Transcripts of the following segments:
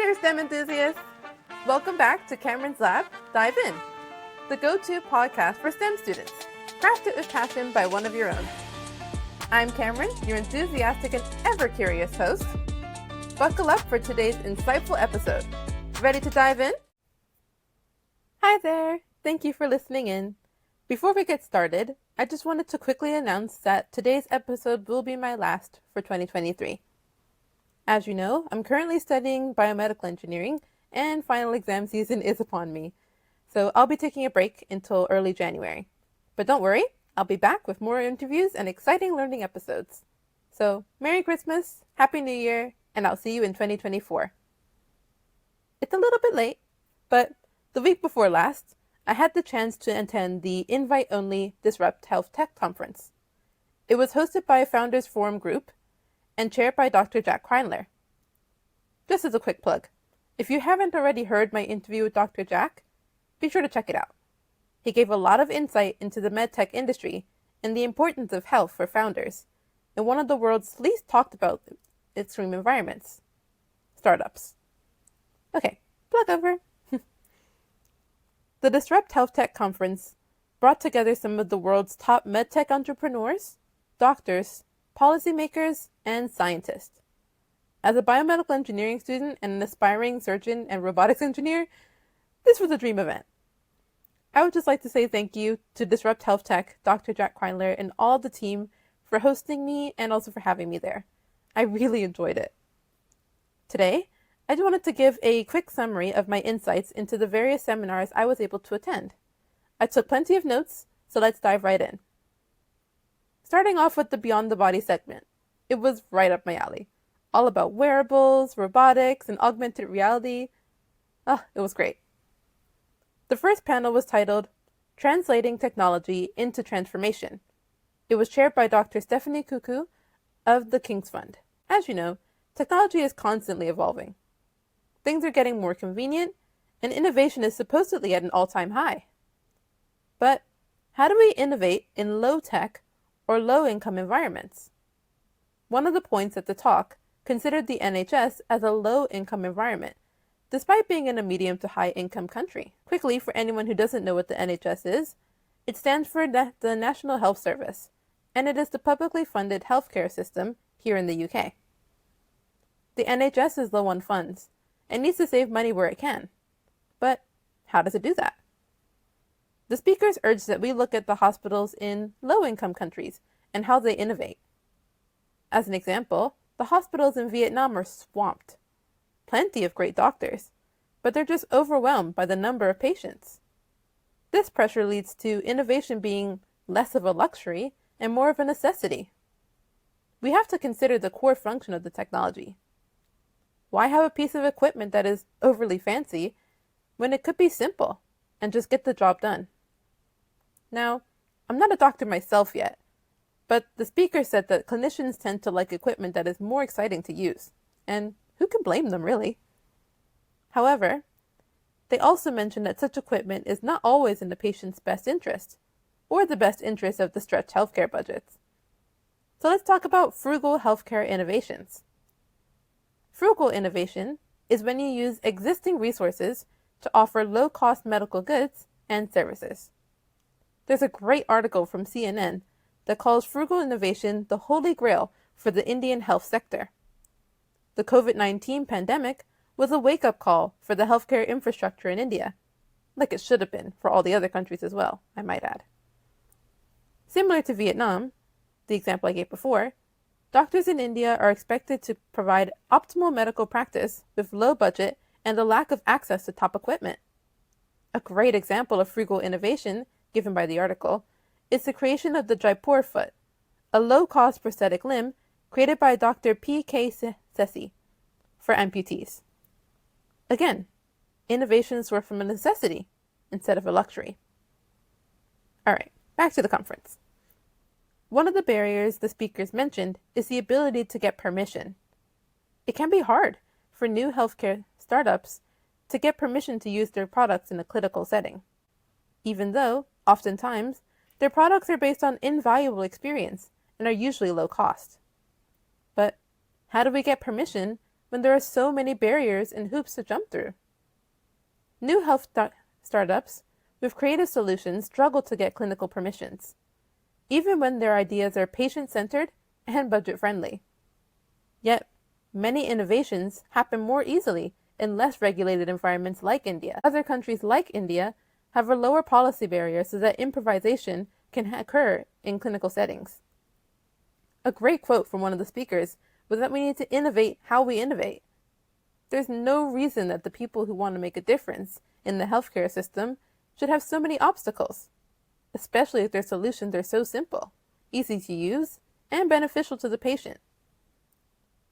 there, STEM enthusiasts! Welcome back to Cameron's Lab Dive In, the go-to podcast for STEM students, crafted with passion by one of your own. I'm Cameron, your enthusiastic and ever-curious host. Buckle up for today's insightful episode. Ready to dive in? Hi there! Thank you for listening in. Before we get started, I just wanted to quickly announce that today's episode will be my last for 2023. As you know, I'm currently studying biomedical engineering and final exam season is upon me. So I'll be taking a break until early January. But don't worry, I'll be back with more interviews and exciting learning episodes. So Merry Christmas, Happy New Year, and I'll see you in 2024. It's a little bit late, but the week before last, I had the chance to attend the invite-only Disrupt Health Tech Conference. It was hosted by a Founders Forum group and chaired by Dr. Jack Kreindler. Just as a quick plug, if you haven't already heard my interview with Dr. Jack, be sure to check it out. He gave a lot of insight into the medtech industry and the importance of health for founders in one of the world's least talked about extreme environments, startups. Okay, plug over. The Disrupt Health Tech Conference brought together some of the world's top medtech entrepreneurs, doctors, policymakers, and scientists. As a biomedical engineering student and an aspiring surgeon and robotics engineer, this was a dream event. I would just like to say thank you to Disrupt Health Tech, Dr. Jack Kreindler, and all the team for hosting me and also for having me there. I really enjoyed it. Today, I just wanted to give a quick summary of my insights into the various seminars I was able to attend. I took plenty of notes, so let's dive right in. Starting off with the Beyond the Body segment, it was right up my alley. All about wearables, robotics, and augmented reality. It was great. The first panel was titled, Translating Technology into Transformation. It was chaired by Dr. Stephanie Cuckoo of the King's Fund. As you know, technology is constantly evolving. Things are getting more convenient, and innovation is supposedly at an all-time high. But how do we innovate in low-tech or low-income environments? One of the points at the talk considered the NHS as a low-income environment, despite being in a medium to high-income country. Quickly, for anyone who doesn't know what the NHS is, it stands for the National Health Service, and it is the publicly funded healthcare system here in the UK. The NHS is low on funds and needs to save money where it can. But how does it do that? The speakers urged that we look at the hospitals in low-income countries and how they innovate. As an example, the hospitals in Vietnam are swamped. Plenty of great doctors, but they're just overwhelmed by the number of patients. This pressure leads to innovation being less of a luxury and more of a necessity. We have to consider the core function of the technology. Why have a piece of equipment that is overly fancy when it could be simple and just get the job done? Now, I'm not a doctor myself yet, but the speaker said that clinicians tend to like equipment that is more exciting to use, and who can blame them, really? However, they also mentioned that such equipment is not always in the patient's best interest, or the best interest of the stretched healthcare budgets. So let's talk about frugal healthcare innovations. Frugal innovation is when you use existing resources to offer low-cost medical goods and services. There's a great article from CNN that calls frugal innovation the holy grail for the Indian health sector. The COVID-19 pandemic was a wake-up call for the healthcare infrastructure in India, like it should have been for all the other countries as well, I might add. Similar to Vietnam, the example I gave before, doctors in India are expected to provide optimal medical practice with low budget and a lack of access to top equipment. A great example of frugal innovation, given by the article, is the creation of the Jaipur foot, a low-cost prosthetic limb created by Dr. P.K. Sessi for amputees. Again, innovations were from a necessity instead of a luxury. All right, back to the conference. One of the barriers the speakers mentioned is the ability to get permission. It can be hard for new healthcare startups to get permission to use their products in a clinical setting, even though, oftentimes, their products are based on invaluable experience and are usually low cost. But how do we get permission when there are so many barriers and hoops to jump through? New health startups with creative solutions struggle to get clinical permissions, even when their ideas are patient-centered and budget-friendly. Yet, many innovations happen more easily in less regulated environments like India. Other countries like India have a lower policy barrier so that improvisation can occur in clinical settings. A great quote from one of the speakers was that we need to innovate how we innovate. There's no reason that the people who want to make a difference in the healthcare system should have so many obstacles, especially if their solutions are so simple, easy to use, and beneficial to the patient.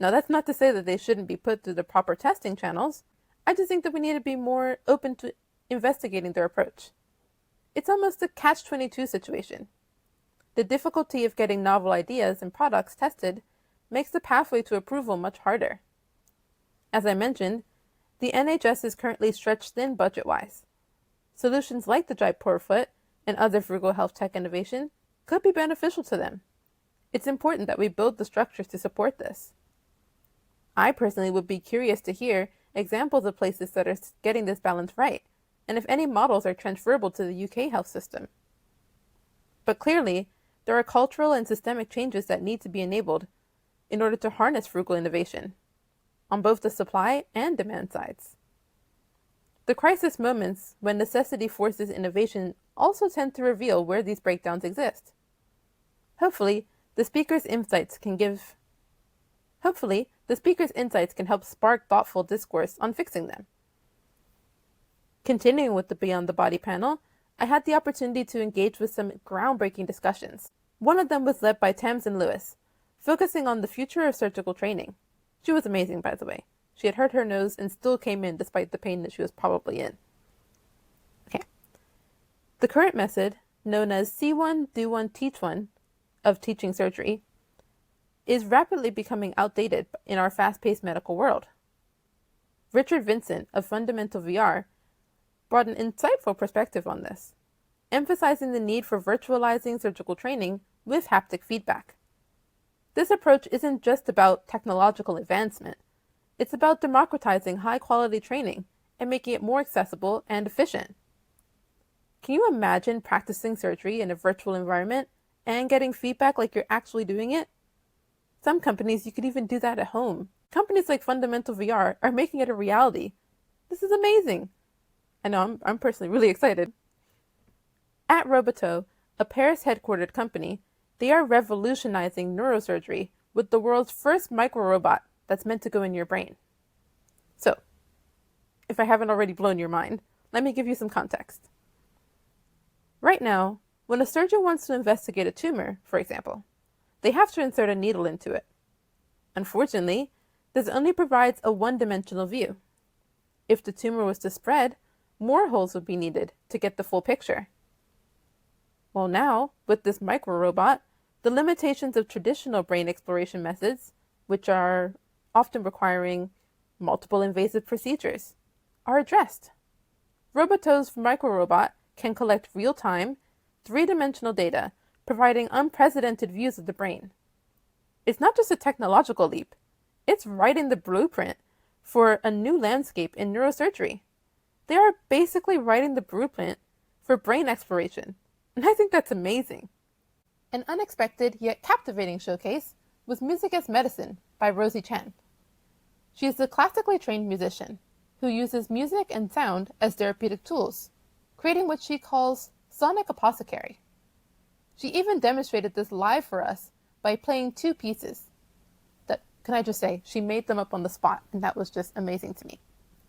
Now, that's not to say that they shouldn't be put through the proper testing channels. I just think that we need to be more open to investigating their approach. It's almost a catch-22 situation. The difficulty of getting novel ideas and products tested makes the pathway to approval much harder. As I mentioned, the NHS is currently stretched thin budget-wise. Solutions like the Jaipur Foot and other frugal health tech innovation could be beneficial to them. It's important that we build the structures to support this. I personally would be curious to hear examples of places that are getting this balance right, and if any models are transferable to the UK health system. But clearly, there are cultural and systemic changes that need to be enabled in order to harness frugal innovation, on both the supply and demand sides. The crisis moments when necessity forces innovation also tend to reveal where these breakdowns exist. Hopefully, the speaker's insights can help spark thoughtful discourse on fixing them. Continuing with the Beyond the Body panel, I had the opportunity to engage with some groundbreaking discussions. One of them was led by Tamsin Lewis, focusing on the future of surgical training. She was amazing, by the way. She had hurt her nose and still came in despite the pain that she was probably in. Okay. The current method, known as See One, Do One, Teach One, of teaching surgery, is rapidly becoming outdated in our fast-paced medical world. Richard Vincent of Fundamental VR brought an insightful perspective on this, emphasizing the need for virtualizing surgical training with haptic feedback. This approach isn't just about technological advancement. It's about democratizing high-quality training and making it more accessible and efficient. Can you imagine practicing surgery in a virtual environment and getting feedback like you're actually doing it? Some companies, you could even do that at home. Companies like Fundamental VR are making it a reality. This is amazing. I know I'm personally really excited. At Roboto, a Paris-headquartered company, they are revolutionizing neurosurgery with the world's first micro-robot that's meant to go in your brain. So, if I haven't already blown your mind, let me give you some context. Right now, when a surgeon wants to investigate a tumor, for example, they have to insert a needle into it. Unfortunately, this only provides a one-dimensional view. If the tumor was to spread, more holes would be needed to get the full picture. Well now, with this micro-robot, the limitations of traditional brain exploration methods, which are often requiring multiple invasive procedures, are addressed. Roboto's micro-robot can collect real-time, three-dimensional data, providing unprecedented views of the brain. It's not just a technological leap, it's writing the blueprint for a new landscape in neurosurgery. They are basically writing the blueprint for brain exploration, and I think that's amazing. An unexpected yet captivating showcase was Music as Medicine by Rosie Chan. She is a classically trained musician who uses music and sound as therapeutic tools, creating what she calls sonic apothecary. She even demonstrated this live for us by playing two pieces that, can I just say, she made them up on the spot, and that was just amazing to me.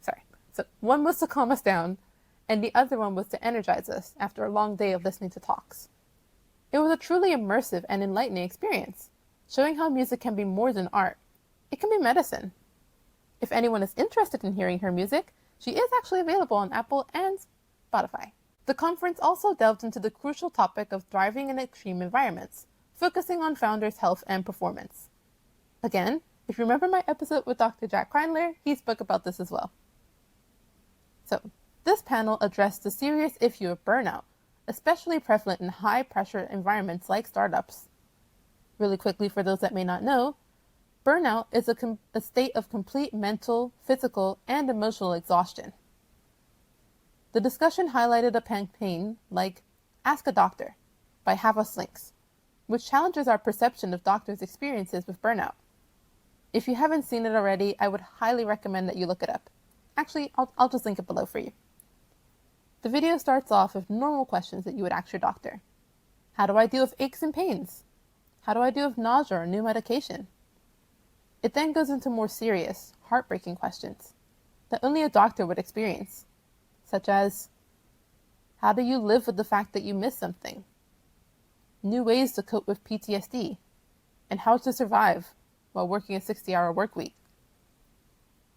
Sorry. So one was to calm us down, and the other one was to energize us after a long day of listening to talks. It was a truly immersive and enlightening experience, showing how music can be more than art. It can be medicine. If anyone is interested in hearing her music, she is actually available on Apple and Spotify. The conference also delved into the crucial topic of thriving in extreme environments, focusing on founders' health and performance. Again, if you remember my episode with Dr. Jack Kreinler, he spoke about this as well. So, this panel addressed the serious issue of burnout, especially prevalent in high-pressure environments like startups. Really quickly, for those that may not know, Burnout is a state of complete mental, physical, and emotional exhaustion. The discussion highlighted a campaign like Ask a Doctor by Have Us Links, which challenges our perception of doctors' experiences with burnout. If you haven't seen it already, I would highly recommend that you look it up. Actually, I'll just link it below for you. The video starts off with normal questions that you would ask your doctor. How do I deal with aches and pains? How do I deal with nausea or new medication? It then goes into more serious, heartbreaking questions that only a doctor would experience, such as, how do you live with the fact that you miss something? New ways to cope with PTSD, and how to survive while working a 60-hour work week.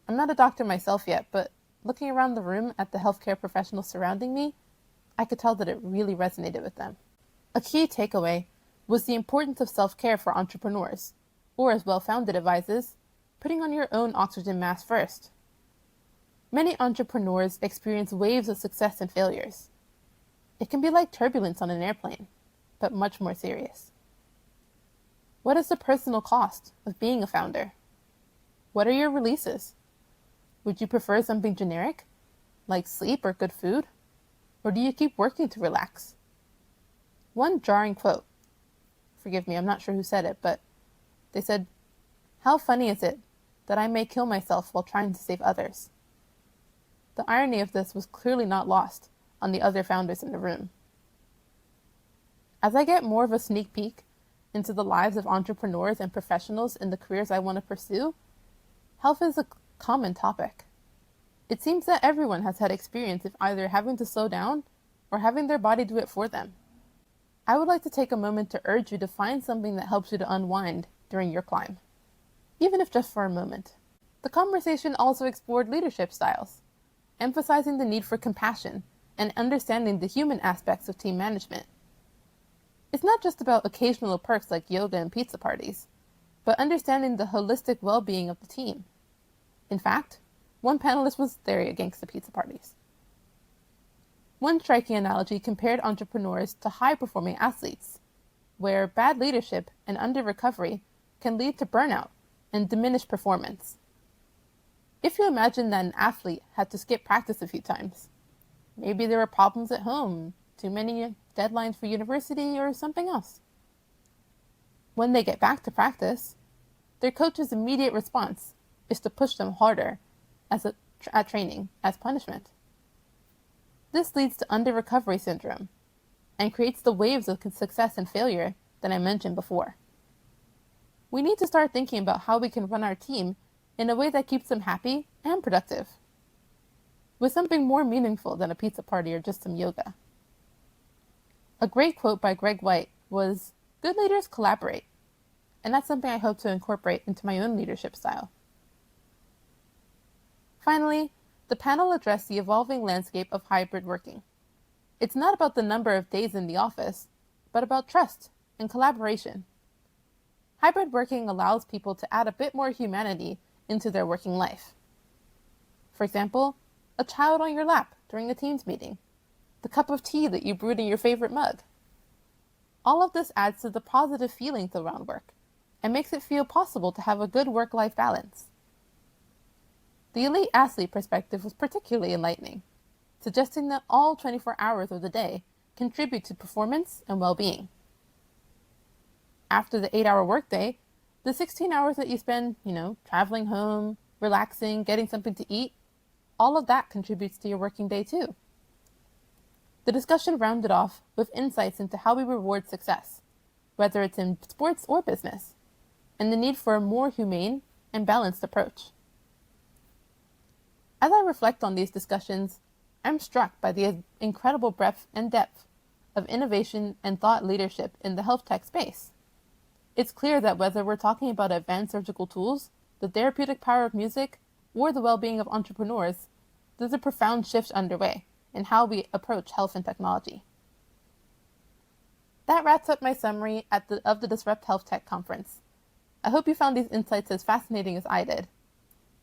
I'm not a doctor myself yet, but looking around the room at the healthcare professionals surrounding me, I could tell that it really resonated with them. A key takeaway was the importance of self-care for entrepreneurs, or as Well-Founded advises, putting on your own oxygen mask first. Many entrepreneurs experience waves of success and failures. It can be like turbulence on an airplane, but much more serious. What is the personal cost of being a founder? What are your releases? Would you prefer something generic, like sleep or good food? Or do you keep working to relax? One jarring quote, forgive me, I'm not sure who said it, but they said, "How funny is it that I may kill myself while trying to save others?" The irony of this was clearly not lost on the other founders in the room. As I get more of a sneak peek into the lives of entrepreneurs and professionals in the careers I want to pursue, health is a common topic. It seems that everyone has had experience of either having to slow down or having their body do it for them. I would like to take a moment to urge you to find something that helps you to unwind during your climb, even if just for a moment. The conversation also explored leadership styles, emphasizing the need for compassion and understanding the human aspects of team management. It's not just about occasional perks like yoga and pizza parties, but understanding the holistic well-being of the team. In fact, one panelist was very against the pizza parties. One striking analogy compared entrepreneurs to high-performing athletes, where bad leadership and under-recovery can lead to burnout and diminished performance. If you imagine that an athlete had to skip practice a few times, maybe there were problems at home, too many deadlines for university, or something else. When they get back to practice, their coach's immediate response is to push them harder at training as punishment. This leads to under-recovery syndrome and creates the waves of success and failure that I mentioned before. We need to start thinking about how we can run our team in a way that keeps them happy and productive, with something more meaningful than a pizza party or just some yoga. A great quote by Greg White was, "Good leaders collaborate," and that's something I hope to incorporate into my own leadership style. Finally, the panel addressed the evolving landscape of hybrid working. It's not about the number of days in the office, but about trust and collaboration. Hybrid working allows people to add a bit more humanity into their working life. For example, a child on your lap during a Teams meeting, the cup of tea that you brewed in your favorite mug. All of this adds to the positive feelings around work and makes it feel possible to have a good work-life balance. The elite athlete perspective was particularly enlightening, suggesting that all 24 hours of the day contribute to performance and well-being. After the 8-hour workday, the 16 hours that you spend, traveling home, relaxing, getting something to eat, all of that contributes to your working day too. The discussion rounded off with insights into how we reward success, whether it's in sports or business, and the need for a more humane and balanced approach. As I reflect on these discussions, I'm struck by the incredible breadth and depth of innovation and thought leadership in the health tech space. It's clear that whether we're talking about advanced surgical tools, the therapeutic power of music, or the well-being of entrepreneurs, there's a profound shift underway in how we approach health and technology. That wraps up my summary of the Disrupt Health Tech Conference. I hope you found these insights as fascinating as I did.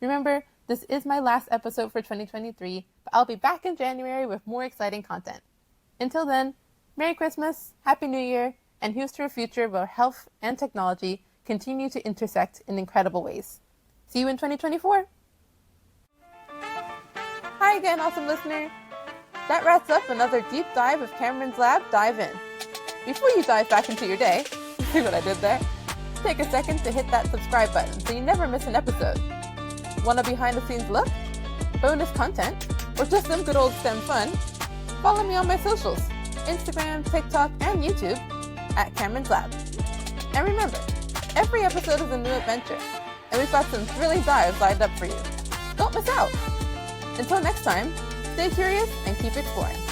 Remember, this is my last episode for 2023, but I'll be back in January with more exciting content. Until then, Merry Christmas, Happy New Year, and here's to a future where health and technology continue to intersect in incredible ways. See you in 2024. Hi again, awesome listener. That wraps up another deep dive of Cameron's Lab Dive In. Before you dive back into your day, see what I did there? Take a second to hit that subscribe button so you never miss an episode. Want a behind the scenes look? Bonus content? Or just some good old STEM fun? Follow me on my socials, Instagram, TikTok, and YouTube at Cameron's Lab. And remember, every episode is a new adventure, and we've got some thrilling dives lined up for you. Don't miss out! Until next time, stay curious and keep exploring.